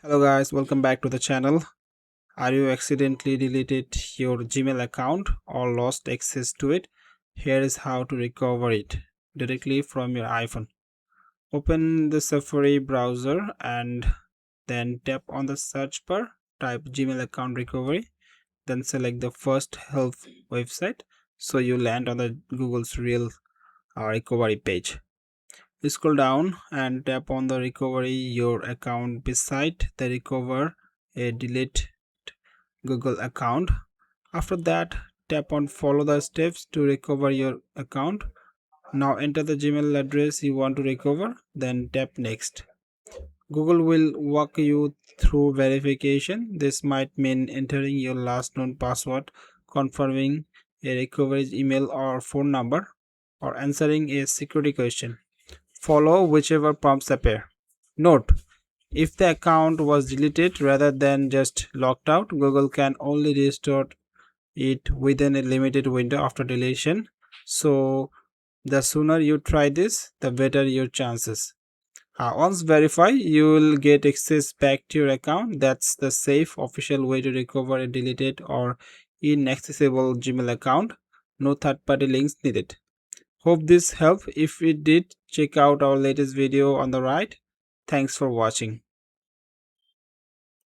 Hello guys, welcome back to the channel. Are you accidentally deleted your Gmail account or lost access to it? Here is how to recover it directly from your iPhone. Open the Safari browser and then tap on the search bar, type Gmail account recovery, then select the first help website so you land on the Google's real recovery page. Scroll down and tap on the recovery your account beside the recover a delete Google account. After that, tap on follow the steps to recover your account. Now enter the Gmail address you want to recover, then tap next. Google will walk you through verification. This might mean entering your last known password, confirming a recovery email or phone number, or answering a security question. Follow whichever prompts appear. Note: if the account was deleted rather than just locked out, Google can only restore it within a limited window after deletion. So the sooner you try this, the better your chances. Once verified, you will get access back to your account. That's the safe official way to recover a deleted or inaccessible Gmail account. No third-party links needed. Hope this helped. If it did, check out our latest video on the right. Thanks for watching.